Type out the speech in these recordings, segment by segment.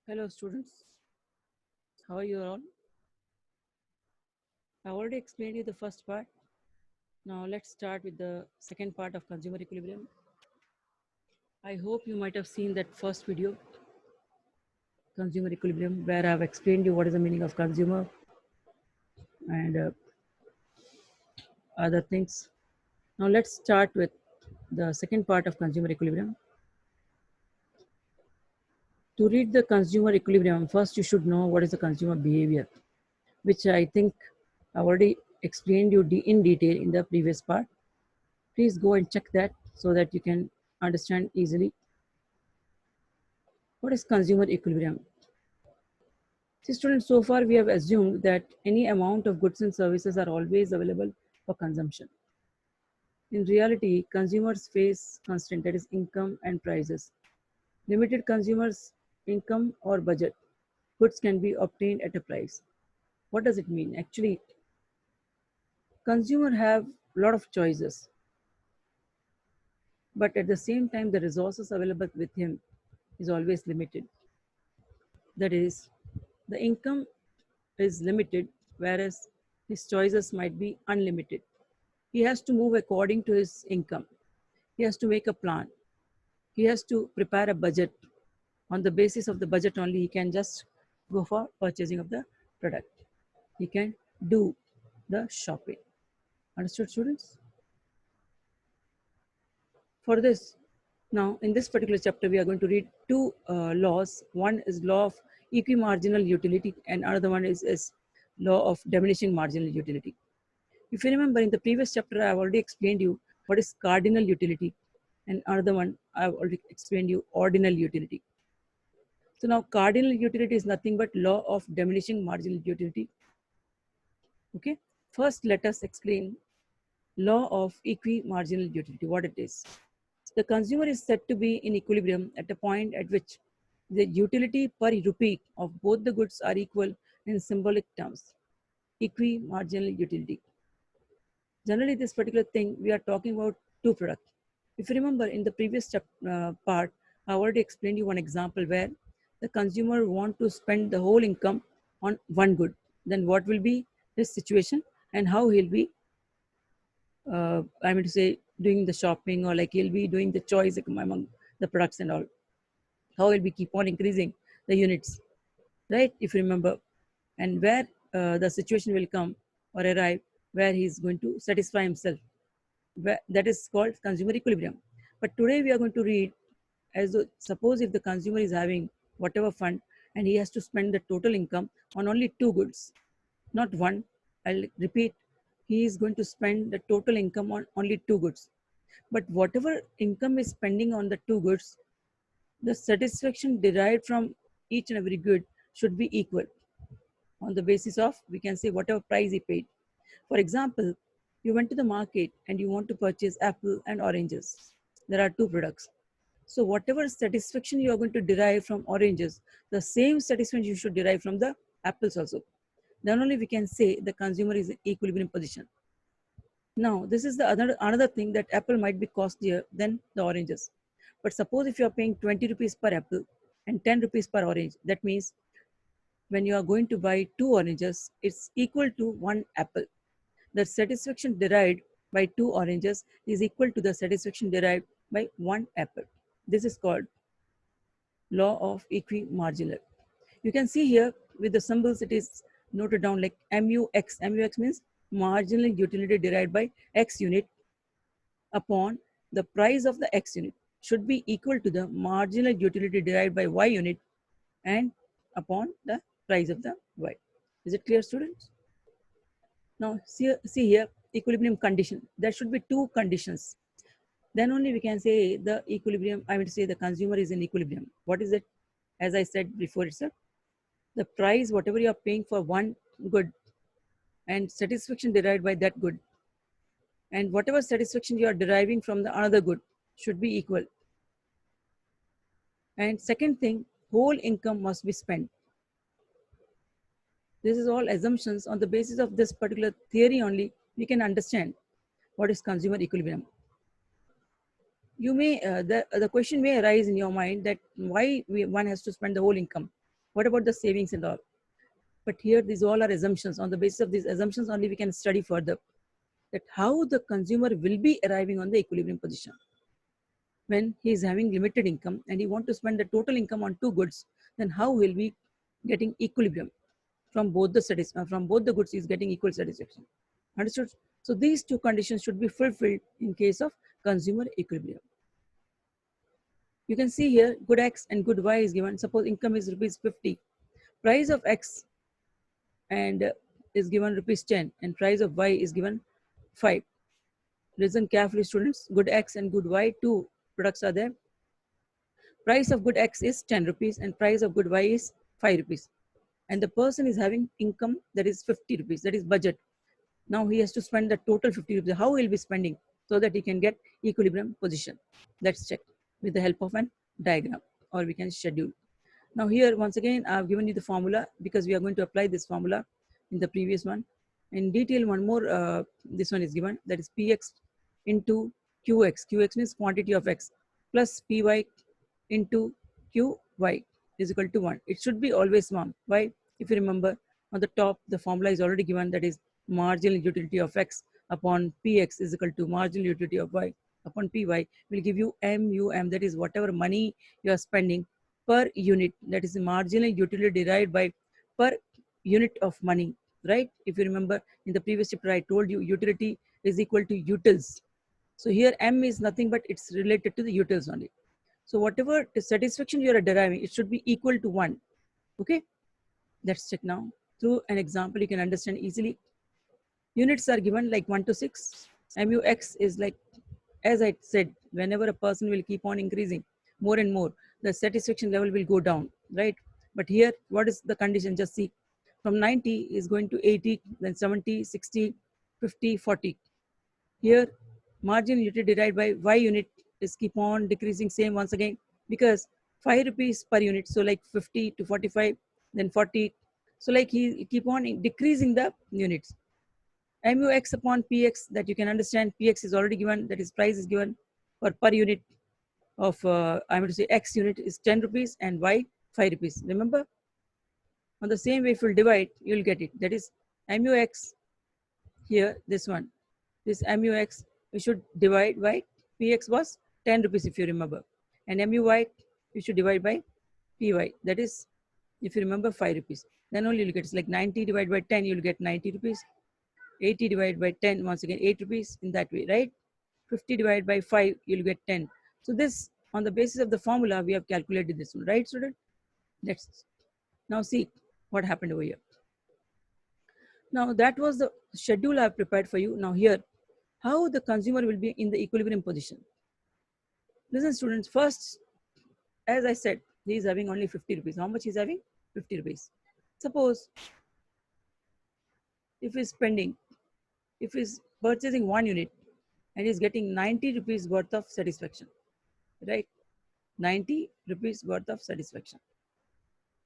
Hello students, how are you all? I already explained you the first part. Now let's start with the second part of consumer equilibrium. I hope you might have seen that first video, consumer equilibrium, where I've explained you what is the meaning of consumer and other things. Now let's start with the second part of consumer equilibrium. To read the consumer equilibrium, first you should know what is the consumer behavior, which I think I already explained you in detail in the previous part. Please go and check that so that you can understand easily. What is consumer equilibrium? See students, so far we have assumed that any amount of goods and services are always available for consumption. In reality, consumers face constraint, that is income and prices. Limited consumers' income or budget, goods can be obtained at a price. What does it mean? Actually, consumers have a lot of choices, but at the same time, the resources available with him is always limited. That is, the income is limited, whereas his choices might be unlimited. He has to move according to his income. He has to make a plan. He has to prepare a budget. On the basis of the budget only, he can just go for purchasing of the product. He can do the shopping. Understood, students? For this, now in this particular chapter, we are going to read two laws. One is law of equimarginal utility, and another one is law of diminishing marginal utility. If you remember, in the previous chapter, I have already explained you what is cardinal utility, and another one I have already explained you ordinal utility. So now cardinal utility is nothing but law of diminishing marginal utility. Okay. First, let us explain law of equimarginal utility, what it is. The consumer is said to be in equilibrium at a point at which the utility per rupee of both the goods are equal in symbolic terms. Equimarginal utility. Generally, this particular thing, we are talking about two products. If you remember in the previous part, I already explained you one example where the consumer want to spend the whole income on one good. Then what will be his situation and how he'll be, I mean to say, doing the shopping, or like he'll be doing the choice among the products and all. How he'll be keep on increasing the units, right? If you remember, and where the situation will come or arrive where he's going to satisfy himself. That is called consumer equilibrium. But today we are going to read as though, suppose if the consumer is having whatever fund and he has to spend the total income on only two goods, not one. I'll repeat, he is going to spend the total income on only two goods. But whatever income is spending on the two goods, the satisfaction derived from each and every good should be equal on the basis of, we can say, whatever price he paid. For example, you went to the market and you want to purchase apple and oranges. There are two products. So whatever satisfaction you are going to derive from oranges, the same satisfaction you should derive from the apples also. Then only we can say the consumer is in equilibrium position. Now, this is the another thing, that apple might be costlier than the oranges. But suppose if you are paying 20 rupees per apple and 10 rupees per orange, that means when you are going to buy two oranges, it's equal to one apple. The satisfaction derived by two oranges is equal to the satisfaction derived by one apple. This is called law of equimarginal. You can see here with the symbols, it is noted down like MUX. MUX means marginal utility derived by X unit upon the price of the X unit should be equal to the marginal utility derived by Y unit and upon the price of the Y. Is it clear, students? Now, see here, equilibrium condition. There should be two conditions. Then only we can say the equilibrium, I would say the consumer is in equilibrium. What is it? As I said before itself, the price, whatever you are paying for one good and satisfaction derived by that good, and whatever satisfaction you are deriving from the another good should be equal. And second thing, whole income must be spent. This is all assumptions. On the basis of this particular theory only, we can understand what is consumer equilibrium. You may the question may arise in your mind that why one has to spend the whole income. What about the savings and all? But here, these all are assumptions. On the basis of these assumptions only, we can study further that how the consumer will be arriving on the equilibrium position. When he is having limited income and he want to spend the total income on two goods, then how will we getting equilibrium from both the goods? He is getting equal satisfaction. Understood? So these two conditions should be fulfilled in case of consumer equilibrium. You can see here good X and good Y is given. Suppose income is rupees 50, price of X and is given rupees 10 and price of Y is given 5. Listen carefully, students. Good X and good Y, two products are there. Price of good X is 10 rupees and price of good Y is 5 rupees. And the person is having income that is 50 rupees, that is budget. Now he has to spend the total 50 rupees. How he will be spending so that he can get equilibrium position? Let's check with the help of an diagram, or we can schedule. Now here, once again, I've given you the formula because we are going to apply this formula in the previous one. In detail, one more, this one is given, that is Px into Qx. Qx means quantity of X plus Py into Qy is equal to 1. It should be always 1. Why? If you remember, on the top, the formula is already given, that is marginal utility of X upon Px is equal to marginal utility of Y upon Py will give you MUM, that is whatever money you are spending per unit, that is the marginal utility derived by per unit of money, right? If you remember in the previous chapter, I told you utility is equal to utils. So here M is nothing but it's related to the utils only. So whatever the satisfaction you are deriving, it should be equal to 1. Okay, let's check now. Through an example, you can understand easily. Units are given like 1 to 6. MUX is like, as I said, whenever a person will keep on increasing more and more, the satisfaction level will go down, right? But here, what is the condition? Just see, from 90 is going to 80, then 70, 60, 50, 40. Here, margin utility derived by Y unit is keep on decreasing same once again because 5 rupees per unit. So like 50 to 45, then 40. So like he keep on decreasing the units. MUX upon PX, that you can understand, PX is already given, that is price is given for per unit of, I'm going to say X unit is 10 rupees and Y 5 rupees. Remember? On the same way, if you divide, you'll get it. That is MUX here, this one. This MUX, we should divide by PX was 10 rupees if you remember. And MUY, you should divide by PY. That is, if you remember, 5 rupees. Then only you'll get, it's like 90 divided by 10, you'll get 90 rupees. 80 divided by 10, once again 8 rupees in that way, right? 50 divided by 5, you'll get 10. So this, on the basis of the formula, we have calculated this one, right, student? Let's now see what happened over here. Now that was the schedule I've prepared for you. Now here, how the consumer will be in the equilibrium position. Listen, students, first, as I said, he is having only 50 rupees. How much he's having? 50 rupees. Suppose if he's spending, if he's purchasing 1 unit and he's getting 90 rupees worth of satisfaction, right? 90 rupees worth of satisfaction.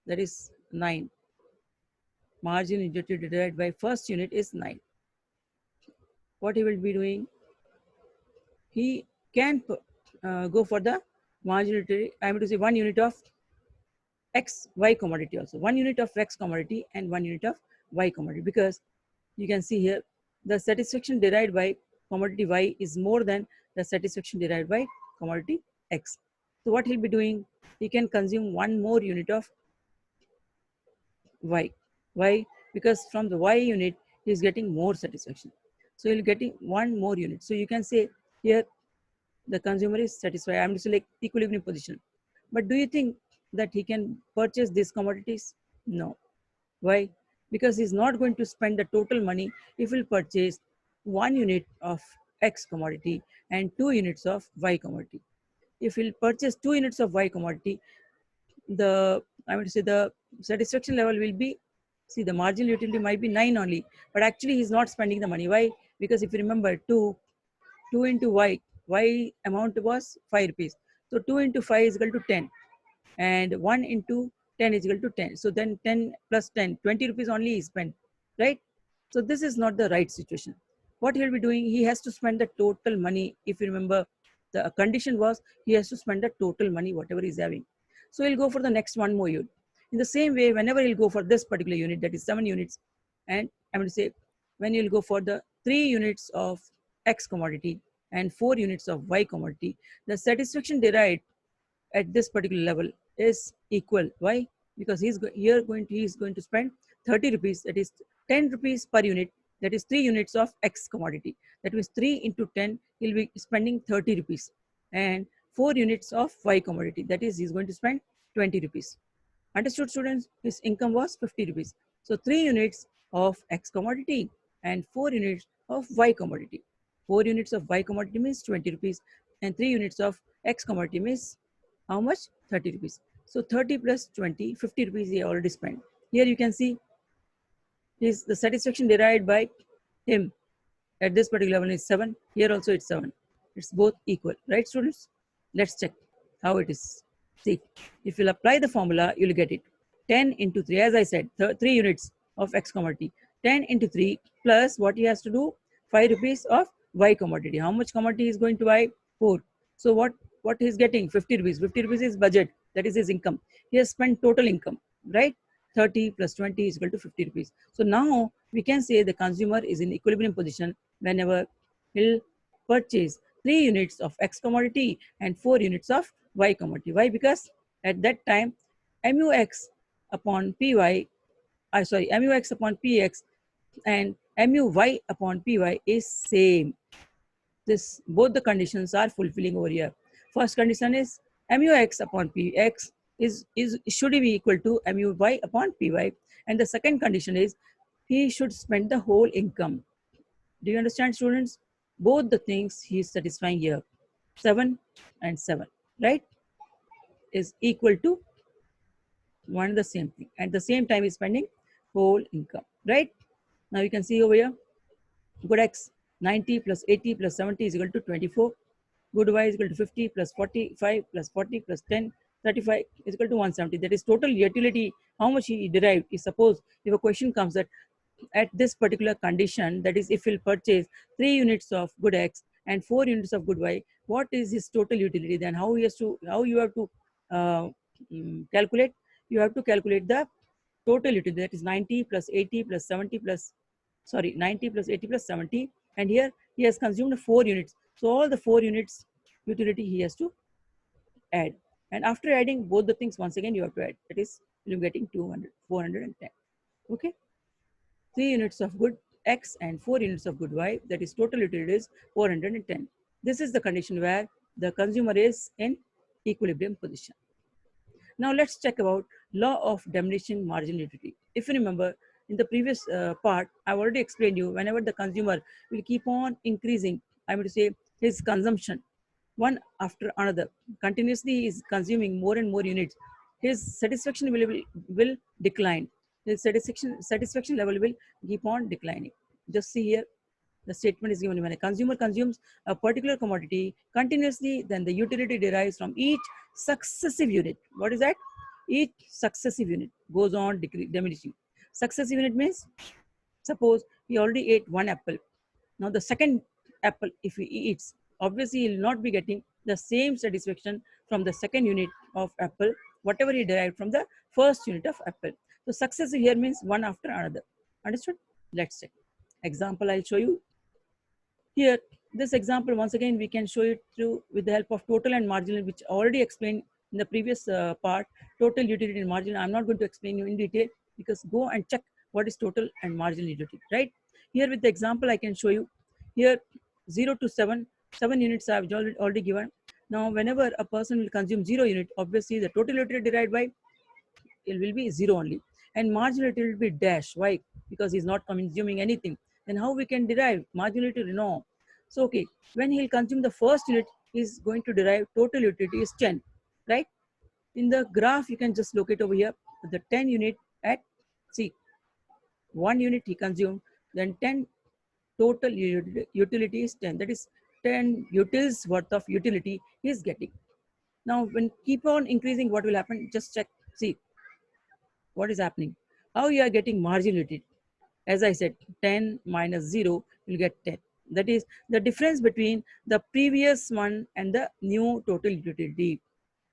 That is 9. Margin utility divided by first unit is 9. What he will be doing? He can go for the margin utility. I'm going to say 1 unit of X, Y commodity also. 1 unit of X commodity and 1 unit of Y commodity, because you can see here the satisfaction derived by commodity Y is more than the satisfaction derived by commodity X. So what he'll be doing? He can consume 1 more unit of Y. Why? Because from the Y unit, he is getting more satisfaction. So he'll getting 1 more unit. So you can say here the consumer is satisfied. I'm just like equilibrium position. But do you think that he can purchase these commodities? No. Why? Because he's not going to spend the total money if he'll purchase 1 unit of X commodity and 2 units of Y commodity. If he'll purchase 2 units of Y commodity, I would say the satisfaction level will be, see, the marginal utility might be 9 only, but actually he's not spending the money. Why? Because if you remember, 2 into Y amount was 5 rupees. So 2 into 5 is equal to 10 and 1 into 10 is equal to 10. So then 10 plus 10, 20 rupees only is spent, right? So this is not the right situation. What he'll be doing, he has to spend the total money. If you remember, the condition was he has to spend the total money, whatever he's having. So he'll go for the next 1 more unit. In the same way, whenever he'll go for this particular unit, that is 7 units, and I'm going to say when you'll go for the 3 units of X commodity and 4 units of Y commodity, the satisfaction derived at this particular level is equal. Why? Because he's going to spend 30 rupees, that is 10 rupees per unit, that is 3 units of X commodity. That means 3 into 10, he'll be spending 30 rupees. And 4 units of Y commodity, that is he's going to spend 20 rupees. Understood, students? His income was 50 rupees. So 3 units of X commodity and 4 units of Y commodity. 4 units of Y commodity means 20 rupees and 3 units of X commodity means how much? 30 rupees. So 30 plus 20, 50 rupees he already spent. Here you can see is the satisfaction derived by him at this particular level is 7. Here also it's 7. It's both equal, right, students? Let's check how it is. See, if you'll apply the formula, you'll get it. 10 into 3, as I said, 3 units of X commodity. 10 into 3 plus what he has to do? 5 rupees of Y commodity. How much commodity is going to buy? 4. So what he's getting? 50 rupees. 50 rupees is budget. That is his income. He has spent total income, right? 30 plus 20 is equal to 50 rupees. So now we can say the consumer is in equilibrium position whenever he'll purchase 3 units of X commodity and 4 units of Y commodity. Why? Because at that time, MUX upon PY, MUX upon PX and MUY upon PY is same. Both the conditions are fulfilling over here. First condition is MUX upon PX is should be equal to MUY upon PY, and the second condition is he should spend the whole income. Do you understand, students? Both the things he is satisfying here, 7 and 7, right, is equal to one and the same thing. At the same time, he's spending whole income, right? Now you can see over here, good X 90 plus 80 plus 70 is equal to 24. Good Y is equal to 50 plus 45 plus 40 plus 10, 35 is equal to 170. That is total utility. How much he derived is, suppose if a question comes that at this particular condition, that is if he'll purchase 3 units of good X and 4 units of good Y, what is his total utility? Then how you have to calculate? You have to calculate the total utility, that is 90 plus 80 plus 70 plus, 90 plus 80 plus 70. And here he has consumed 4 units. So all the 4 units utility he has to add. And after adding both the things, once again you have to add. That is, you're getting 200, 410. Okay. 3 units of good X and 4 units of good Y, that is total utility is 410. This is the condition where the consumer is in equilibrium position. Now let's check about law of diminishing marginal utility. If you remember, in the previous part, I've already explained you, whenever the consumer will keep on increasing, I mean to say his consumption, one after another, continuously is consuming more and more units, his satisfaction will decline. His satisfaction level will keep on declining. Just see here, the statement is given when a consumer consumes a particular commodity continuously, then the utility derives from each successive unit. What is that? Each successive unit goes on diminishing. Successive unit means, suppose he already ate 1 apple. Now the second apple, if he eats, obviously he will not be getting the same satisfaction from the second unit of apple, whatever he derived from the first unit of apple. So successive here means one after another. Understood? Let's check. Example I'll show you. Here, this example, once again, we can show it through with the help of total and marginal, which already explained in the previous part, total utility and marginal. I'm not going to explain you in detail because go and check what is total and marginal utility, right? Here with the example, I can show you. Here, 0 to 7, 7 units I have already given. Now, whenever a person will consume 0 unit, obviously the total utility divided by it will be 0 only. And marginal utility will be dash. Why? Because he's not consuming anything. Then how we can derive marginal utility? No. So, okay, when he'll consume the first unit, he's going to derive total utility is 10, right? In the graph, you can just locate over here the 10 unit at, see, 1 unit he consumed, then 10 total utility is 10. That is 10 utils worth of utility he is getting. Now, when keep on increasing, what will happen? Just check, see, what is happening? How you are getting marginal utility? As I said, 10 minus 0 will get 10. That is the difference between the previous one and the new total utility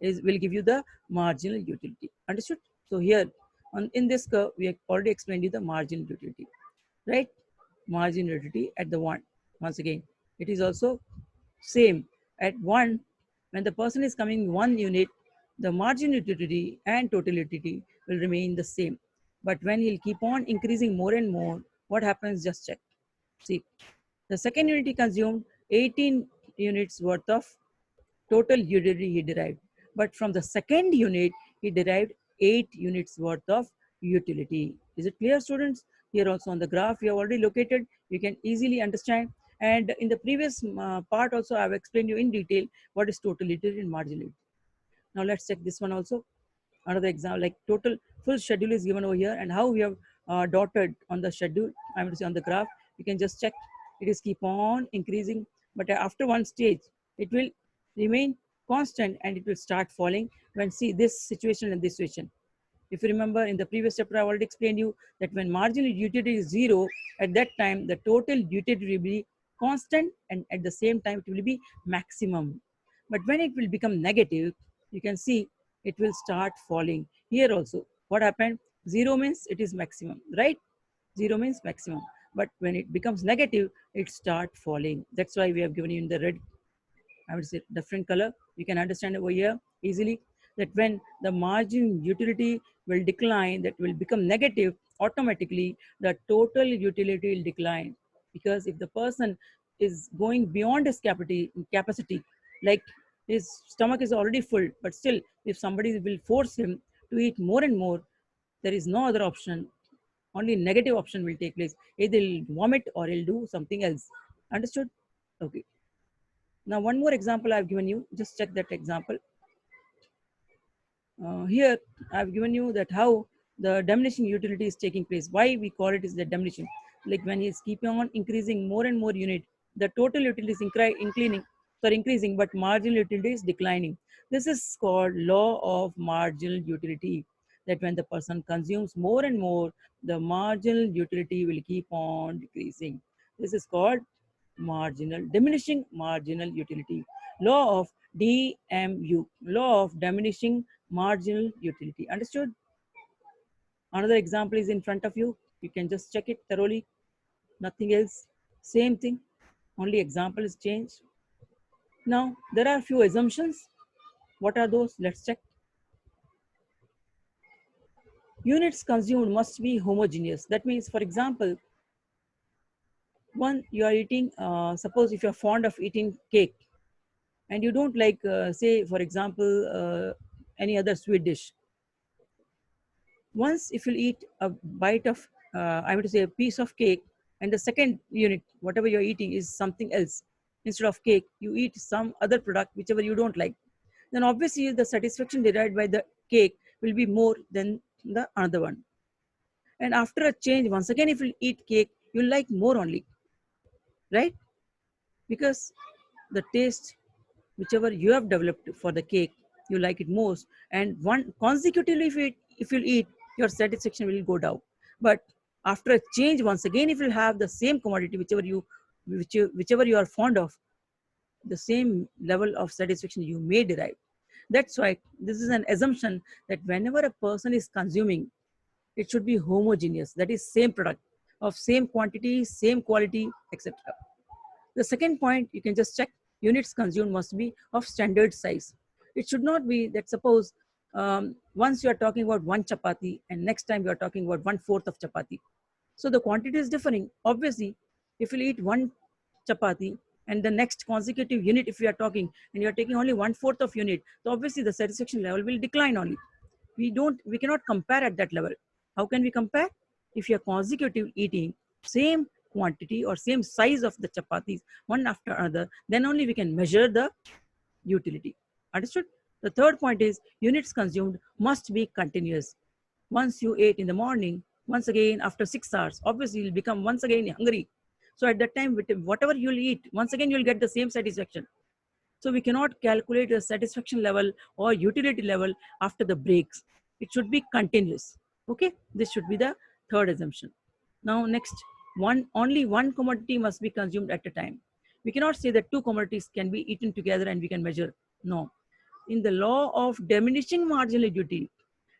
will give you the marginal utility. Understood? So here in this curve, we have already explained you the marginal utility, right? Marginal utility at the one. Once again, it is also same at one. When the person is coming one unit, the marginal utility and total utility will remain the same. But when he'll keep on increasing more and more, what happens? Just check. See, the second unit he consumed 18 units worth of total utility he derived. But from the second unit, he derived 8 units worth of utility. Is it clear, students? Here also on the graph we have already located, you can easily understand. And in the previous part also, I have explained you in detail what is total utility and marginal utility. Now let's check this one also. Another example, like total full schedule is given over here, and how we have dotted on the schedule, I mean to say on the graph, you can just check. It is keep on increasing, but after one stage, it will remain constant and it will start falling when see this situation and this situation. If you remember in the previous chapter, I already explained you that when marginal utility is zero, at that time the total utility will be constant and at the same time it will be maximum. But when it will become negative, you can see it will start falling. Here also, what happened? Zero means it is maximum, right? Zero means maximum. But when it becomes negative, it start falling. That's why we have given you in the red, I would say different color. You can understand over here easily that when the margin utility will decline, that will become negative, automatically the total utility will decline. Because if the person is going beyond his capacity, like his stomach is already full, but still if somebody will force him to eat more and more, there is no other option. Only negative option will take place. Either he'll vomit or he'll do something else. Understood? Okay. Now, one more example I've given you. Just check that example. Here, I've given you that how the diminishing utility is taking place. Why we call it is the diminishing. Like when he's keeping on increasing more and more unit, the total utility is increasing, but marginal utility is declining. This is called law of marginal utility. That when the person consumes more and more, the marginal utility will keep on decreasing. This is called diminishing marginal utility. Law of DMU, law of diminishing marginal utility. Understood? Another example is in front of you. You can just check it thoroughly. Nothing else. Same thing. Only example is changed. Now, there are a few assumptions. What are those? Let's check. Units consumed must be homogeneous. That means, for example, one, you are eating, suppose if you're fond of eating cake and you don't like, say, for example, any other sweet dish. Once if you eat a bite of, I would say a piece of cake, and the second unit, whatever you're eating is something else. Instead of cake, you eat some other product, whichever you don't like. Then obviously the satisfaction derived by the cake will be more than the other one. And after a change, once again, if you eat cake, you'll like more only, right? Because the taste, whichever you have developed for the cake, you like it most. And one consecutively, if you eat, your satisfaction will go down. But after a change, once again, if you have the same commodity, whichever you are fond of, the same level of satisfaction you may derive. That's why this is an assumption that whenever a person is consuming, it should be homogeneous. That is same product of same quantity, same quality, etc. The second point, you can just check, units consumed must be of standard size. It should not be that suppose once you are talking about one chapati and next time you are talking about 1/4 of chapati. So the quantity is differing. Obviously, if you eat one chapati and the next consecutive unit, if you are talking and you are taking only 1/4 of unit, so obviously the satisfaction level will decline only. We cannot compare at that level. How can we compare? If you are consecutive eating same quantity or same size of the chapatis one after another, then only we can measure the utility. Understood? The third point is units consumed must be continuous. Once you ate in the morning, once again after 6 hours, obviously you'll become once again hungry. So at that time, whatever you'll eat, once again you'll get the same satisfaction. So we cannot calculate the satisfaction level or utility level after the breaks. It should be continuous. Okay, this should be the third assumption. Now next, only one commodity must be consumed at a time. We cannot say that two commodities can be eaten together and we can measure. No. In the law of diminishing marginal utility,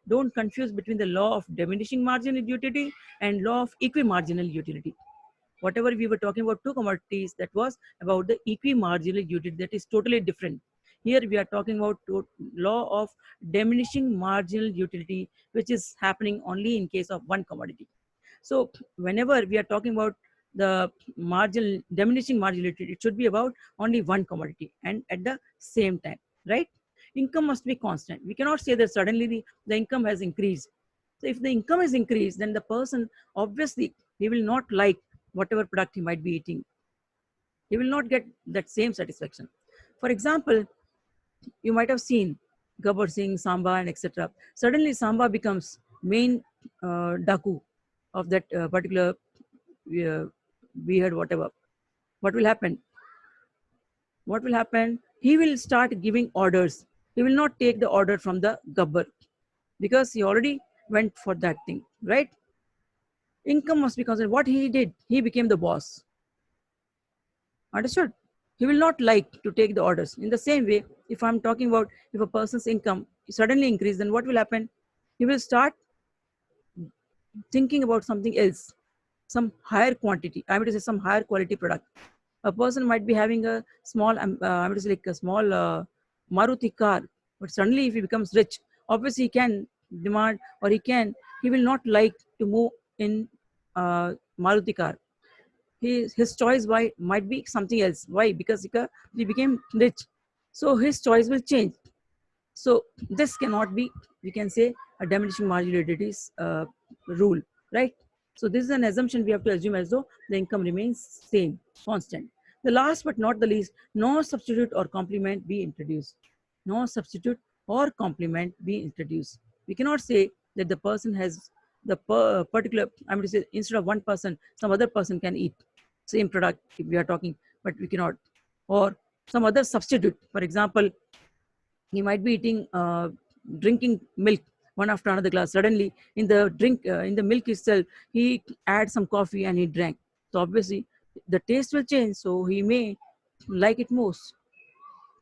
Don't confuse between the law of diminishing marginal utility and law of equimarginal utility. Whatever we were talking about two commodities, that was about the equimarginal utility, that is totally different. Here we are talking about law of diminishing marginal utility, which is happening only in case of one commodity. So whenever we are talking about the marginal diminishing marginal utility, it should be about only one commodity and at the same time, right? Income must be constant. We cannot say that suddenly the income has increased. So if the income is increased, then the person, obviously he will not like whatever product he might be eating. He will not get that same satisfaction. For example, you might have seen Gabbar Singh, Samba, and etc. Suddenly, Samba becomes main daku of that particular uh, behead, whatever. What will happen? What will happen? He will start giving orders. He will not take the order from the Gabbar because he already went for that thing, right? Income must be considered. What he did, he became the boss. Understood? He will not like to take the orders. In the same way, if I'm talking about if a person's income suddenly increase, then what will happen? He will start thinking about something else, some higher quantity. I mean to say some higher quality product. A person might be having a small, I mean to say like a small Maruti car, but suddenly if he becomes rich, obviously he can demand or he will not like to move in Maruti car. His choice might be something else. Why? Because he became rich, so his choice will change. So this cannot be, we can say, a diminishing marginalities rule, right? So this is an assumption we have to assume as though the income remains same, constant. The last but not the least, no substitute or complement be introduced. No substitute or complement be introduced. We cannot say that the person has the particular, I mean to say, instead of one person, some other person can eat same product if we are talking, but we cannot. Or some other substitute. For example, he might be eating drinking milk one after another glass. Suddenly in the drink in the milk itself he adds some coffee and he drank, so obviously the taste will change, so he may like it most,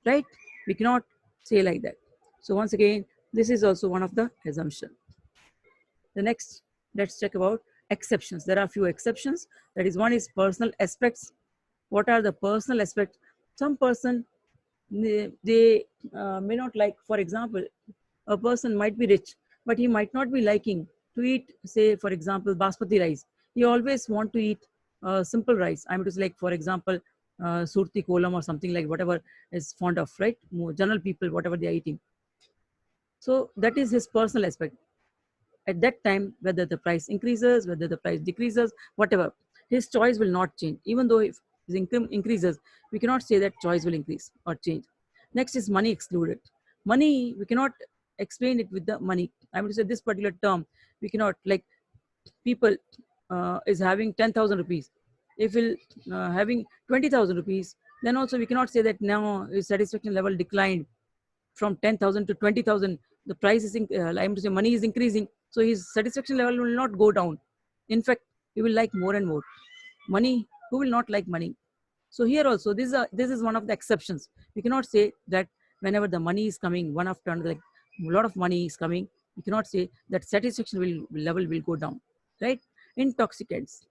right? We cannot say like that. So once again, this is also one of the assumption. The next, let's check about exceptions. There are few exceptions. That is, one is personal aspects. What are the personal aspects? Some person, they may not like, for example, a person might be rich, but he might not be liking to eat, say, for example, basmati rice. He always want to eat simple rice. I mean, it is like, for example, surti kolam or something like whatever is fond of, right? General people, whatever they are eating. So that is his personal aspect. At that time, whether the price increases, whether the price decreases, whatever, his choice will not change. Even though if his income increases, we cannot say that choice will increase or change. Next is money excluded. Money, we cannot explain it with the money. I mean to say this particular term, we cannot, like, people is having 10,000 rupees. If he'll having 20,000 rupees, then also we cannot say that now his satisfaction level declined from 10,000 to 20,000. The price is, I'm to say money is increasing. So his satisfaction level will not go down. In fact, he will like more and more. Money, who will not like money? So here also, this is one of the exceptions. We cannot say that whenever the money is coming, one after another, like a lot of money is coming, we cannot say that satisfaction level will go down, right? Intoxicants.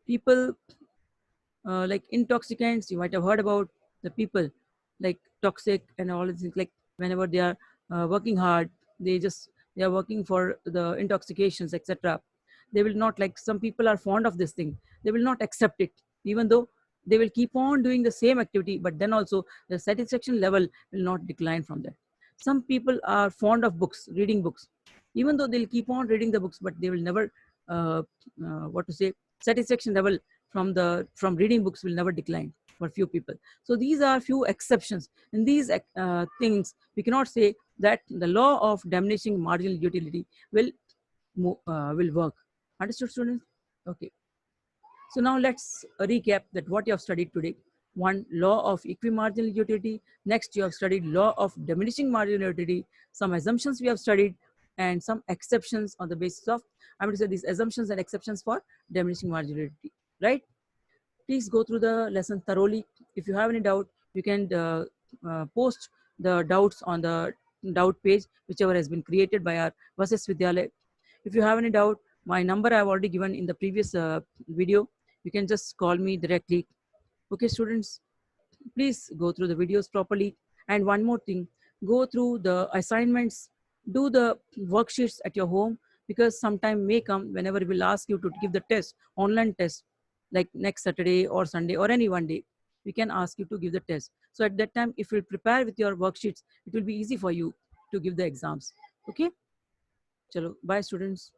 People like intoxicants, you might have heard about the people like toxic and all these things. Like whenever they are working hard, they are working for the intoxications, etc. They will not, like, some people are fond of this thing. They will not accept it, even though they will keep on doing the same activity, but then also the satisfaction level will not decline from that. Some people are fond of books, reading books, even though they'll keep on reading the books, but they will never what to say, satisfaction level from reading books will never decline for few people. So these are few exceptions. In these things, we cannot say that the law of diminishing marginal utility will work. Understood, students? Okay. So now let's recap that what you have studied today. One, law of equimarginal utility. Next, you have studied law of diminishing marginal utility. Some assumptions we have studied and some exceptions on the basis of, I'm going to say, these assumptions and exceptions for diminishing marginal utility, right? Please go through the lesson thoroughly. If you have any doubt, you can post the doubts on the doubt page, whichever has been created by our Vasist Vidyalaya. If you have any doubt, my number I've already given in the previous video. You can just call me directly. Okay, students, please go through the videos properly. And one more thing, go through the assignments, do the worksheets at your home, because sometime may come whenever we'll ask you to give the test, online test, like next Saturday or Sunday or any one day, we can ask you to give the test. So at that time, if you prepare with your worksheets, it will be easy for you to give the exams. Okay, chalo, bye students.